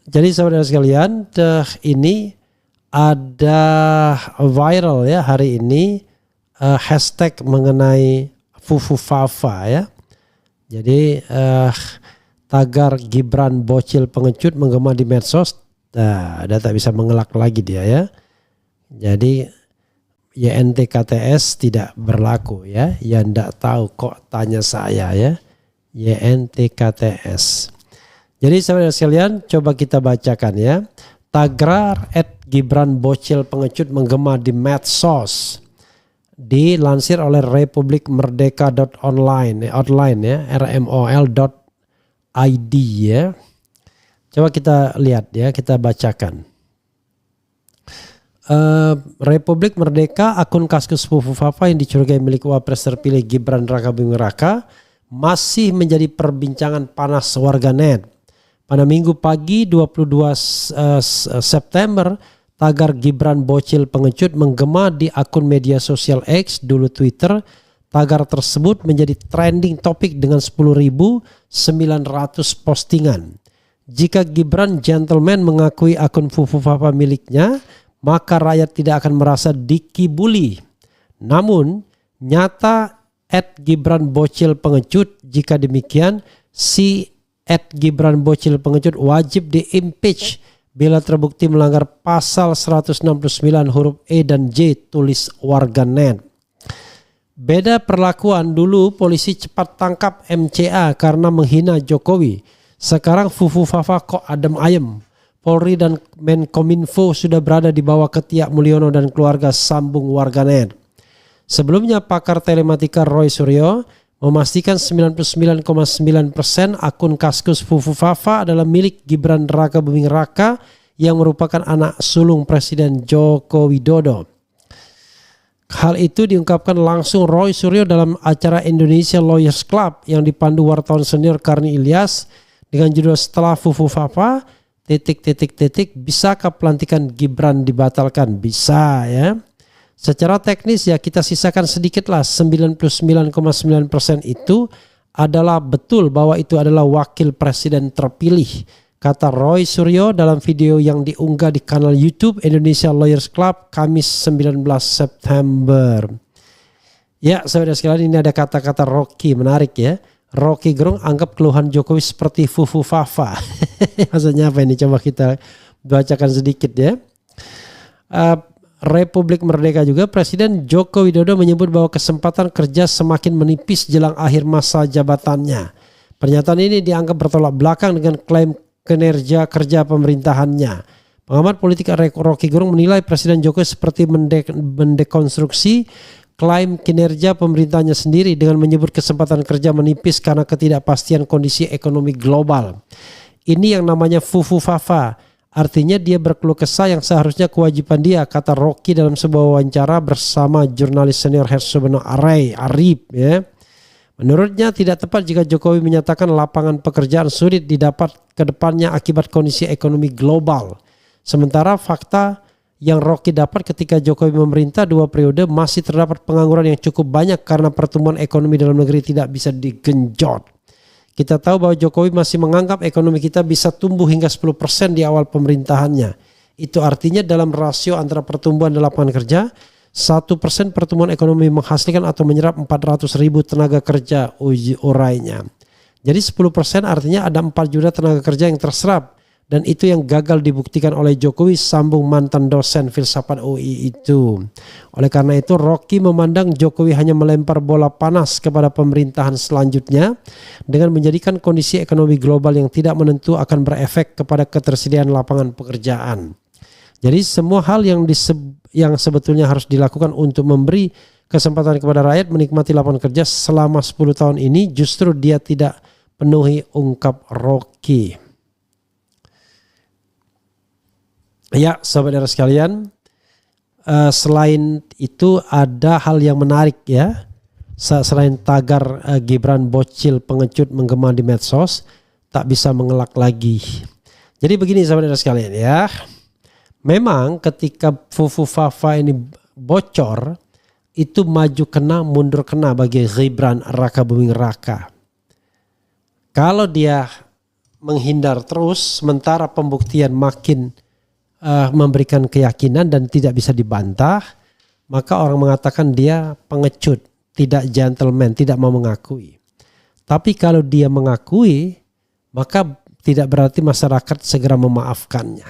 Jadi saudara sekalian, ini ada viral ya hari ini hashtag mengenai Fufufafa ya. Jadi tagar Gibran bocil pengecut menggema di medsos. Nah, ada tak bisa mengelak lagi dia ya. Jadi YNTKTS tidak berlaku ya. Ya ndak tahu kok tanya saya ya. YNTKTS. Jadi saudara sekalian, coba kita bacakan ya. Tagar @Gibran bocil pengecut menggema di medsos. Dilansir oleh Republik Merdeka.online ya, rmol.id ya. Coba kita lihat ya, kita bacakan. Republik Merdeka, akun Kaskus Fufufafa yang dicurigai milik Wapres terpilih Gibran Raka Buming Raka masih menjadi perbincangan panas warganet. Pada Minggu pagi 22 September, tagar Gibran bocil pengecut menggema di akun media sosial X, dulu Twitter. Tagar tersebut menjadi trending topik dengan 10.900 postingan. Jika Gibran gentleman mengakui akun Fufufafa miliknya, maka rakyat tidak akan merasa dikibuli. Namun, nyata @Gibran bocil pengecut, jika demikian, si @Gibran bocil pengecut wajib di-impeach bila terbukti melanggar pasal 169 huruf E dan J, tulis warganet. Beda perlakuan, dulu polisi cepat tangkap MCA karena menghina Jokowi. Sekarang Fufufafa kok adem ayem. Polri dan Menkominfo sudah berada di bawah ketiak Mulyono dan keluarga, sambung warganet. Sebelumnya pakar telematika Roy Suryo memastikan 99,9% akun Kaskus Fufufafa adalah milik Gibran Raka Buming Raka yang merupakan anak sulung Presiden Joko Widodo. Hal itu diungkapkan langsung Roy Suryo dalam acara Indonesia Lawyers Club yang dipandu wartawan senior Karni Ilyas dengan judul "Setelah Fufufafa, bisakah pelantikan Gibran dibatalkan?" Bisa ya. Secara teknis ya kita sisakan sedikitlah, 99,9% itu adalah betul bahwa itu adalah wakil presiden terpilih, kata Roy Suryo dalam video yang diunggah di kanal YouTube Indonesia Lawyers Club Kamis 19 September. Ya saudara sekalian, ini ada kata-kata Rocky menarik ya. Rocky Gerung anggap keluhan Jokowi seperti Fufufafa. Maksudnya apa ini? Coba kita bacakan sedikit ya. Republik Merdeka juga, Presiden Joko Widodo menyebut bahwa kesempatan kerja semakin menipis jelang akhir masa jabatannya. Pernyataan ini dianggap bertolak belakang dengan klaim kinerja kerja pemerintahannya. Pengamat politik Rocky Gerung menilai Presiden Jokowi seperti mendekonstruksi klaim kinerja pemerintahnya sendiri dengan menyebut kesempatan kerja menipis karena ketidakpastian kondisi ekonomi global. Ini yang namanya Fufufafa. Artinya dia berkeluh kesah yang seharusnya kewajiban dia, kata Rocky dalam sebuah wawancara bersama jurnalis senior Hersono Arif ya. Menurutnya tidak tepat jika Jokowi menyatakan lapangan pekerjaan sulit didapat ke depannya akibat kondisi ekonomi global. Sementara fakta yang Rocky dapat ketika Jokowi memerintah 2 periode masih terdapat pengangguran yang cukup banyak karena pertumbuhan ekonomi dalam negeri tidak bisa digenjot. Kita tahu bahwa Jokowi masih menganggap ekonomi kita bisa tumbuh hingga 10% di awal pemerintahannya. Itu artinya dalam rasio antara pertumbuhan dan lapangan kerja, 1% pertumbuhan ekonomi menghasilkan atau menyerap 400.000 tenaga kerja, urainya. Jadi 10% artinya ada 4 juta tenaga kerja yang terserap. Dan itu yang gagal dibuktikan oleh Jokowi, sambung mantan dosen filsafat UI itu. Oleh karena itu Rocky memandang Jokowi hanya melempar bola panas kepada pemerintahan selanjutnya dengan menjadikan kondisi ekonomi global yang tidak menentu akan berefek kepada ketersediaan lapangan pekerjaan. Jadi semua hal yang sebetulnya harus dilakukan untuk memberi kesempatan kepada rakyat menikmati lapangan kerja selama 10 tahun ini justru dia tidak penuhi, ungkap Rocky. Ya saudara sekalian, selain itu ada hal yang menarik ya. Selain tagar Gibran bocil pengecut menggema di medsos, tak bisa mengelak lagi. Jadi begini saudara sekalian ya. Memang ketika Fufufafa ini bocor, itu maju kena mundur kena bagi Gibran Raka Buming Raka. Kalau dia menghindar terus sementara pembuktian makin memberikan keyakinan dan tidak bisa dibantah, maka orang mengatakan dia pengecut, tidak gentleman, tidak mau mengakui. Tapi kalau dia mengakui, maka tidak berarti masyarakat segera memaafkannya.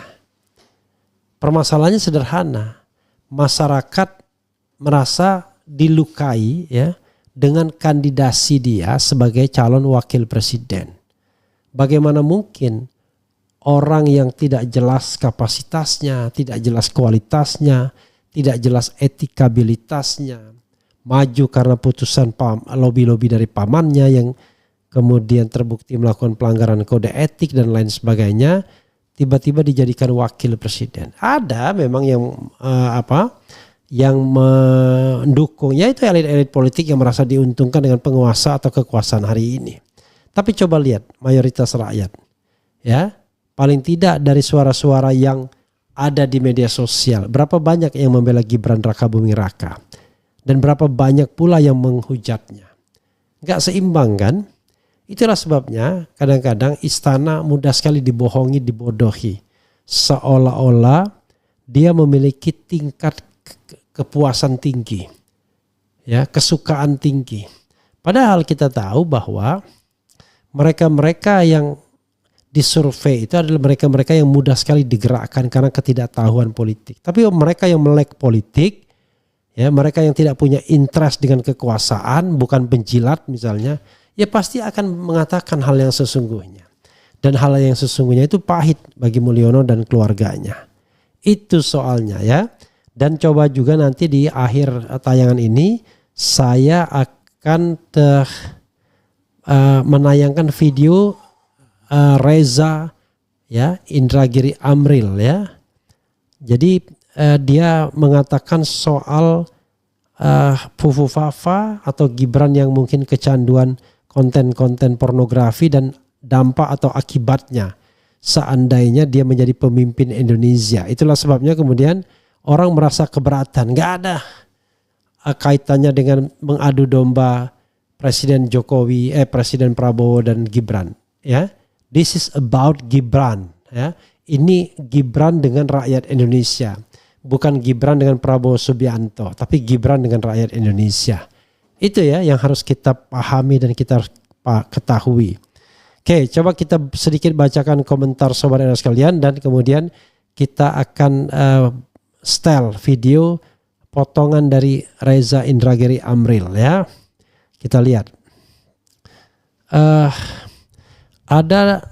Permasalahannya sederhana. Masyarakat merasa dilukai ya dengan kandidasi dia sebagai calon wakil presiden. Bagaimana mungkin orang yang tidak jelas kapasitasnya, tidak jelas kualitasnya, tidak jelas etikabilitasnya, maju karena putusan lobby-lobby dari pamannya yang kemudian terbukti melakukan pelanggaran kode etik dan lain sebagainya, tiba-tiba dijadikan wakil presiden. Ada memang yang mendukung, yaitu elit-elit politik yang merasa diuntungkan dengan penguasa atau kekuasaan hari ini. Tapi coba lihat mayoritas rakyat, ya paling tidak dari suara-suara yang ada di media sosial, berapa banyak yang membela Gibran Rakabuming Raka dan berapa banyak pula yang menghujatnya. Gak seimbang kan? Itulah sebabnya kadang-kadang istana mudah sekali dibohongi, dibodohi, seolah-olah dia memiliki tingkat kepuasan tinggi, ya kesukaan tinggi. Padahal kita tahu bahwa mereka-mereka yang disurvei itu adalah mereka-mereka yang mudah sekali digerakkan karena ketidaktahuan politik. Tapi mereka yang melek politik, ya mereka yang tidak punya interest dengan kekuasaan, bukan penjilat misalnya, ya pasti akan mengatakan hal yang sesungguhnya. Dan hal yang sesungguhnya itu pahit bagi Mulyono dan keluarganya. Itu soalnya ya. Dan coba juga nanti di akhir tayangan ini saya akan menayangkan video Reza ya Indragiri Amril ya. Jadi dia mengatakan soal Fufu Fafa atau Gibran yang mungkin kecanduan konten-konten pornografi dan dampak atau akibatnya seandainya dia menjadi pemimpin Indonesia. Itulah sebabnya kemudian orang merasa keberatan. Gak ada kaitannya dengan mengadu domba Presiden Jokowi, Presiden Prabowo dan Gibran ya. This is about Gibran ya. Ini Gibran dengan rakyat Indonesia. Bukan Gibran dengan Prabowo Subianto, tapi Gibran dengan rakyat Indonesia. Itu ya yang harus kita pahami dan kita harus ketahui. Oke, coba kita sedikit bacakan komentar sobat era sekalian dan kemudian kita akan setel video potongan dari Reza Indragiri Amril ya. Kita lihat. Ada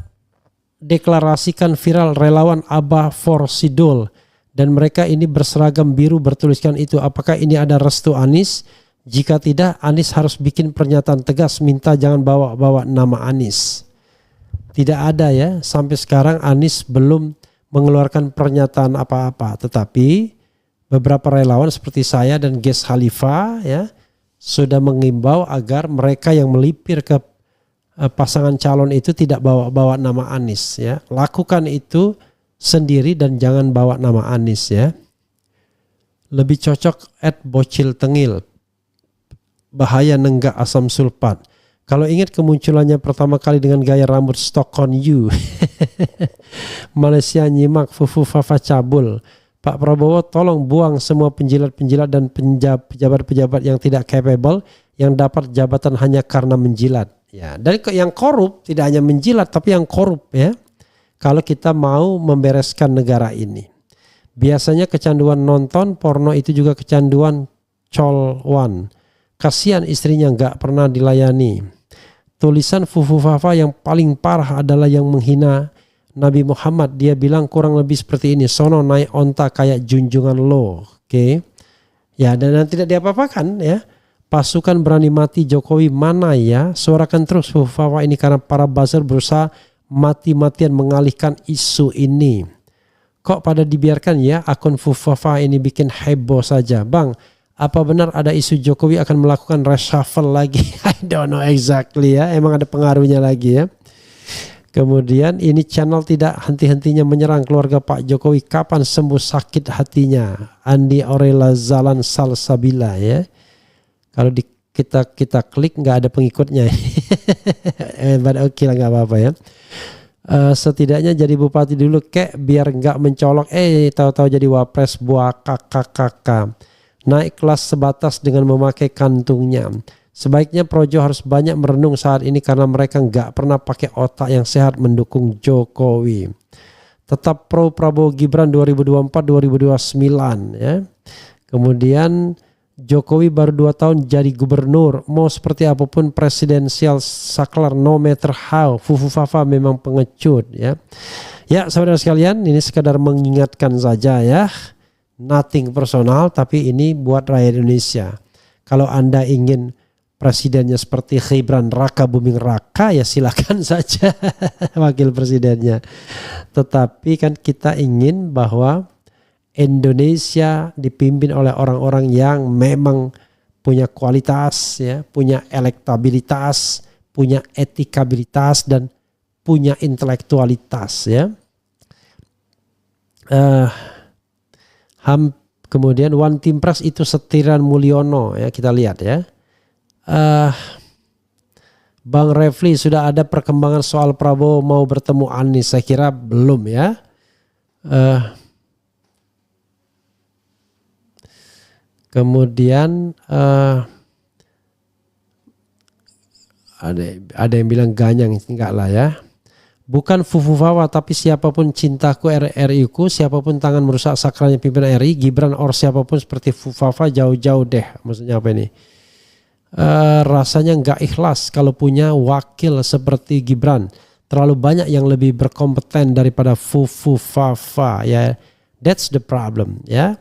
deklarasikan viral relawan Abah for Sidul dan mereka ini berseragam biru bertuliskan itu. Apakah ini ada restu Anies? Jika tidak, Anies harus bikin pernyataan tegas minta jangan bawa-bawa nama Anies. Tidak ada ya, sampai sekarang Anies belum mengeluarkan pernyataan apa-apa. Tetapi beberapa relawan seperti saya dan Ges Khalifa ya sudah mengimbau agar mereka yang melipir ke pasangan calon itu tidak bawa-bawa nama Anies ya. Lakukan itu sendiri dan jangan bawa nama Anies ya. Lebih cocok @bocil tengil. Bahaya nenggak asam sulfat. Kalau ingat kemunculannya pertama kali dengan gaya rambut Stockton U. Malaysia nyimak Fufu Fafa cabul. Pak Prabowo tolong buang semua penjilat-penjilat dan pejabat-pejabat yang tidak capable yang dapat jabatan hanya karena menjilat. Ya, dari yang korup tidak hanya menjilat tapi yang korup ya. Kalau kita mau membereskan negara ini. Biasanya kecanduan nonton porno itu juga kecanduan colwan. Kasihan istrinya nggak pernah dilayani. Tulisan Fufu Fafa yang paling parah adalah yang menghina Nabi Muhammad. Dia bilang kurang lebih seperti ini. Sono naik onta kayak junjungan lo. Oke. Ya dan tidak diapa-apakan ya. Pasukan berani mati Jokowi mana ya? Suarakan terus Fufu Fafa ini karena para buzzer berusaha mati-matian mengalihkan isu ini. Kok pada dibiarkan ya akun Fufu Fafa ini bikin heboh saja. Bang, apa benar ada isu Jokowi akan melakukan reshuffle lagi? I don't know exactly ya. Emang ada pengaruhnya lagi ya. Kemudian ini channel tidak henti-hentinya menyerang keluarga Pak Jokowi. Kapan sembuh sakit hatinya? Andi Aurela Zalan Salsabila ya. Kalau kita klik nggak ada pengikutnya. Oke lah nggak apa-apa ya. Setidaknya jadi bupati dulu kek biar nggak mencolok tahu-tahu jadi wapres buah kakak. Naik kelas sebatas dengan memakai kantungnya. Sebaiknya Projo harus banyak merenung saat ini karena mereka nggak pernah pakai otak yang sehat mendukung Jokowi. Tetap pro Prabowo Gibran 2024-2029 ya. Kemudian Jokowi baru 2 tahun jadi gubernur, mau seperti apapun presidensial saklar no matter how, Fufu Fafa memang pengecut ya. Ya saudara sekalian, ini sekadar mengingatkan saja ya, nothing personal, tapi ini buat rakyat Indonesia. Kalau Anda ingin presidennya seperti Gibran Raka Buming Raka ya silakan saja wakil presidennya. Tetapi kan kita ingin bahwa Indonesia dipimpin oleh orang-orang yang memang punya kualitas, ya, punya elektabilitas, punya etikabilitas dan punya intelektualitas, ya. Kemudian One Team Press itu setiran Mulyono, ya, kita lihat ya. Bang Refli, sudah ada perkembangan soal Prabowo mau bertemu Anies? Saya kira belum ya. Kemudian ada yang bilang ganyang, enggak lah ya. Bukan Fufu Fawa tapi siapapun cintaku RI ku, siapapun tangan merusak sakralnya pimpinan RI, Gibran or siapapun seperti Fufu Fawa jauh-jauh deh. Maksudnya apa ini? Rasanya nggak ikhlas kalau punya wakil seperti Gibran. Terlalu banyak yang lebih berkompeten daripada Fufu Fawa ya. That's the problem ya.